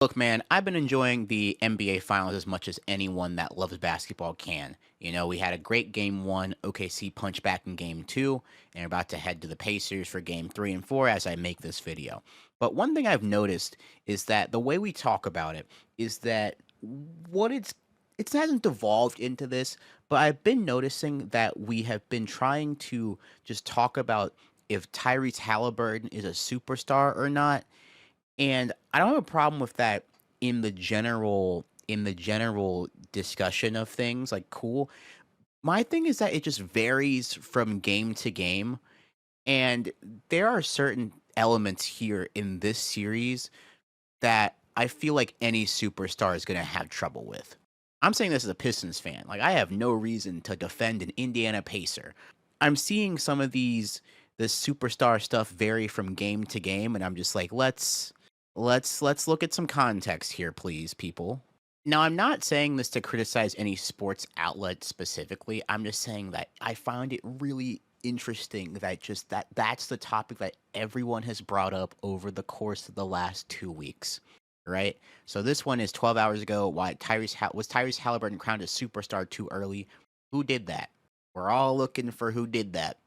Look, man, I've been enjoying the NBA Finals as much as anyone that loves basketball can. You know, we had a great game one, OKC punch back in game two, and we're about to head to the Pacers for game three and four as I make this video. But one thing I've noticed is that the way we talk about it is that what it hasn't devolved into this, but I've been noticing that we have been trying to just talk about if Tyrese Halliburton is a superstar or not, and I don't have a problem with that in the general discussion of things, like cool. My thing is that it just varies from game to game, and there are certain elements here in this series that I feel like any superstar is going to have trouble with. I'm saying this as a Pistons fan. Like, I have no reason to defend an Indiana Pacer. I'm seeing some of this superstar stuff vary from game to game, and I'm just like, let's look at some context here, please, people. Now, I'm not saying this to criticize any sports outlet specifically. I'm just saying that I find it really interesting that that's the topic that everyone has brought up over the course of the last 2 weeks, right? So this one is 12 hours ago. Why was Tyrese Halliburton crowned a superstar too early? Who did that? We're all looking for who did that,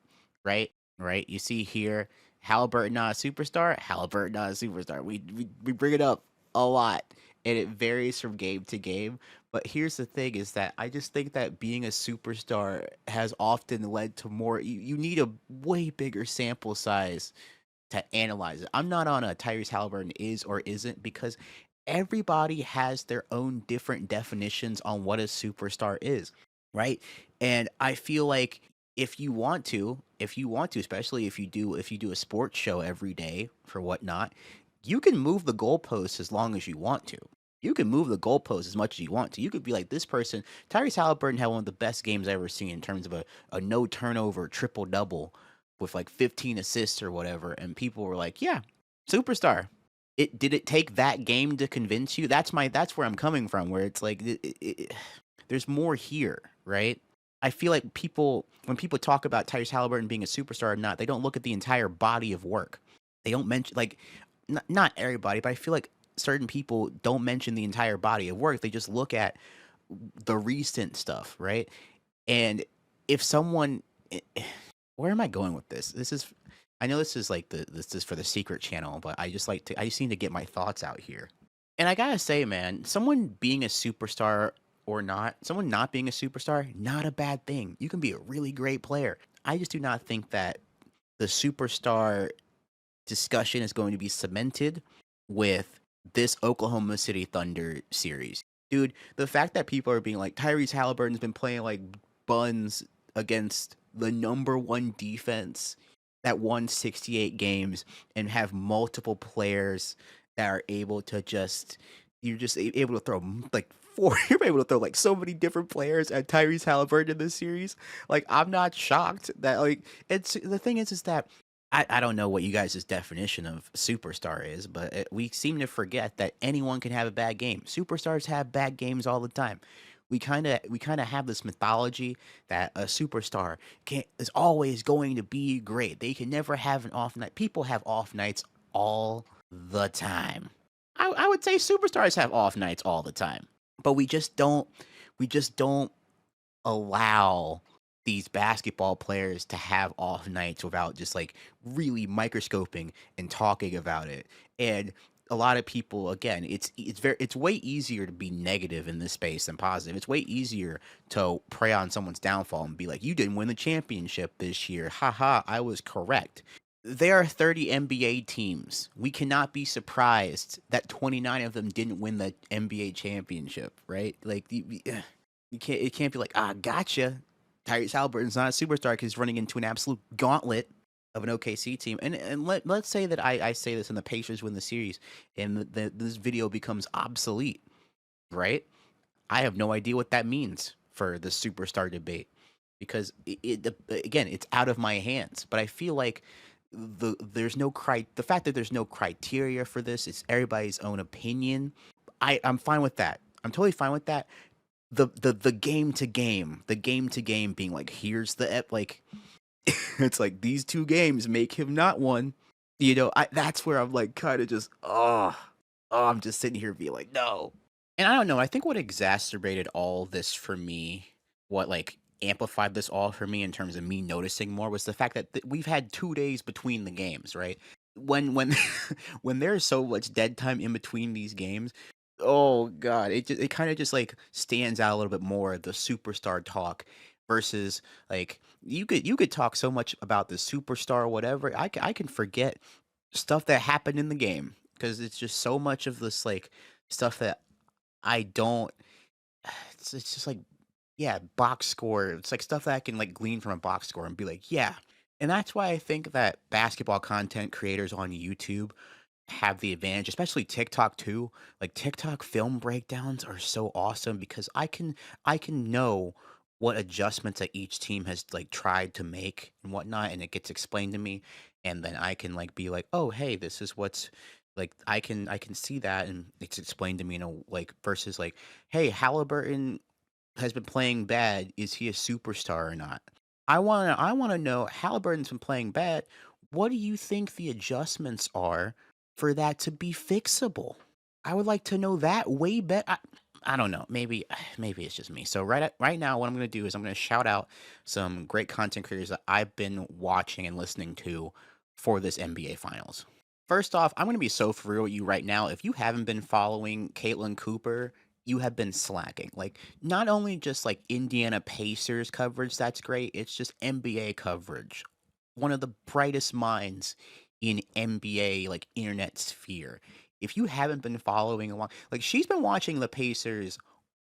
right? Right? You see here, Halliburton not a superstar. Halliburton not a superstar. We bring it up a lot, and it varies from game to game. But here's the thing: is that I just think that being a superstar has often led to more. You need a way bigger sample size to analyze it. I'm not on a Tyrese Halliburton is or isn't because everybody has their own different definitions on what a superstar is, right? And I feel like if you want to, especially if you do a sports show every day for whatnot, you can move the goalposts as long as you want to. You can move the goalposts as much as you want to. You could be like this person. Tyrese Halliburton had one of the best games I've ever seen in terms of a no turnover triple double with like 15 assists or whatever, and people were like, "Yeah, superstar." It did it take that game to convince you? That's where I'm coming from. Where it's like there's more here, right? I feel like when people talk about Tyrese Halliburton being a superstar or not, they don't look at the entire body of work. They don't mention like not everybody, but I feel like certain people don't mention the entire body of work. They just look at the recent stuff, right? And if someone where am I going with this? I know this is like this is for the secret channel, but I just need to get my thoughts out here. And I gotta say, man, someone being a superstar or not, someone not being a superstar, not a bad thing. You can be a really great player. I just do not think that the superstar discussion is going to be cemented with this Oklahoma City Thunder series. Dude, the fact that people are being like, Tyrese Halliburton's been playing like buns against the number one defense that won 68 games and have multiple players that are able to you're just able to throw like four, you're able to throw like so many different players at Tyrese Halliburton in this series. Like, I'm not shocked that like it's the thing is that I don't know what you guys' definition of superstar is, but we seem to forget that anyone can have a bad game. Superstars have bad games all the time. We kind of have this mythology that a superstar is always going to be great. They can never have an off night. People have off nights all the time. I would say superstars have off nights all the time, but we just don't allow these basketball players to have off nights without just like really microscoping and talking about it. And a lot of people, again, it's way easier to be negative in this space than positive. It's way easier to prey on someone's downfall and be like, you didn't win the championship this year, haha, I was correct. There are 30 NBA teams. We cannot be surprised that 29 of them didn't win the NBA championship, right? Like you can't, it can't be like, gotcha. Tyrese Halliburton's not a superstar because he's running into an absolute gauntlet of an OKC team. And let's say that I say this and the Pacers win the series and this video becomes obsolete, right? I have no idea what that means for the superstar debate because again, it's out of my hands. But I feel like the fact that there's no criteria for this, it's everybody's own opinion. I'm fine with that. I'm totally fine with that. The game to game being like, here's like it's like these two games make him not one. That's where I'm like kind of just Oh, I'm just sitting here being like, no. And I don't know. I think what exacerbated all this for me, what like amplified this all for me in terms of me noticing more, was the fact that we've had 2 days between the games, right? When when there's so much dead time in between these games, oh god, it kind of just like stands out a little bit more, the superstar talk versus like you could talk so much about the superstar or whatever. I can forget stuff that happened in the game because it's just so much of this like stuff that I don't. It's just like, yeah, box score. It's like stuff that I can like glean from a box score and be like, yeah. And that's why I think that basketball content creators on YouTube have the advantage, especially TikTok too. Like TikTok film breakdowns are so awesome because I can know what adjustments that each team has like tried to make and whatnot, and it gets explained to me, and then I can like be like, oh hey, this is what's like I can see that and it's explained to me in a like versus like, hey, Halliburton has been playing bad. Is he a superstar or not? I wanna know, Halliburton's been playing bad. What do you think the adjustments are for that to be fixable? I would like to know that way better. I don't know. Maybe it's just me. So right now, what I'm gonna do is I'm gonna shout out some great content creators that I've been watching and listening to for this NBA Finals. First off, I'm gonna be so for real with you right now. If you haven't been following Caitlyn Cooper, you have been slacking. Like, not only just like Indiana Pacers coverage, that's great. It's just NBA coverage. One of the brightest minds in NBA like internet sphere. If you haven't been following along, like she's been watching the Pacers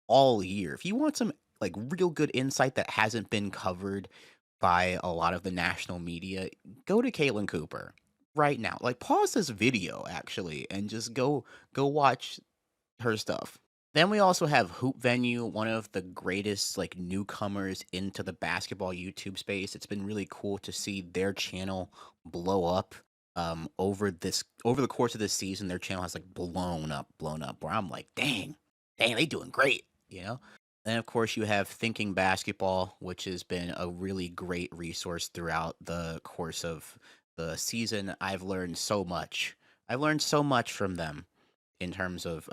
all year. If you want some like real good insight that hasn't been covered by a lot of the national media, go to Caitlin Cooper right now. Like pause this video actually and just go watch her stuff. Then we also have Hoop Venue, one of the greatest like newcomers into the basketball YouTube space. It's been really cool to see their channel blow up over the course of this season. Their channel has like blown up where I'm like, dang, they doing great, you know? Then of course you have Thinking Basketball, which has been a really great resource throughout the course of the season. I've learned so much from them in terms of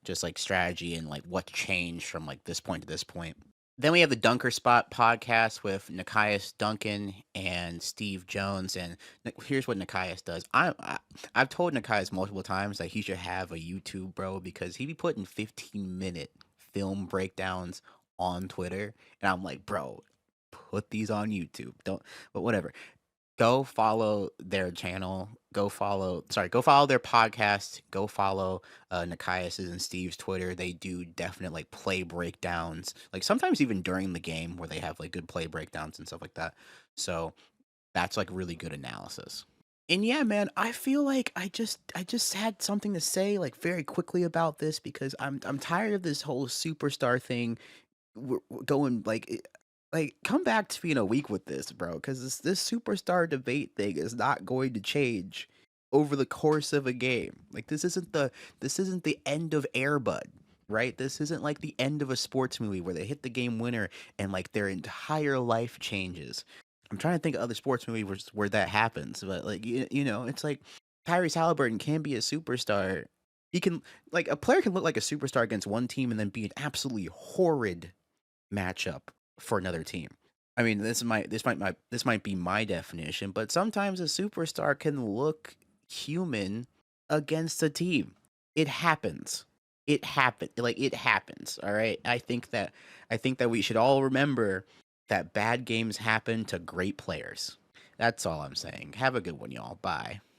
just like strategy and like what changed from like this point to this point. Then we have the Dunker Spot podcast with Nikias Duncan and Steve Jones. And here's what Nikias does. I've told Nikias multiple times that he should have a YouTube, bro, because he be putting 15-minute film breakdowns on Twitter, and I'm like, bro, put these on YouTube. Don't, but whatever. Go follow their channel. Go follow their podcast. Go follow Nikias's and Steve's Twitter. They do definite like play breakdowns, like sometimes even during the game where they have like good play breakdowns and stuff like that. So that's like really good analysis. And yeah, man, I feel like I just had something to say like very quickly about this because I'm tired of this whole superstar thing. We're going like come back to me in a week with this, bro, because this superstar debate thing is not going to change over the course of a game. Like this isn't the end of Airbud, right? This isn't like the end of a sports movie where they hit the game winner and like their entire life changes. I'm trying to think of other sports movies where that happens, but like it's like Tyrese Halliburton can be a superstar. He can like a player can look like a superstar against one team and then be an absolutely horrid matchup for another team. I mean, this might be my definition, but sometimes a superstar can look human against a team. It happens. It happens. All right. I think that we should all remember that bad games happen to great players. That's all I'm saying. Have a good one, y'all. Bye.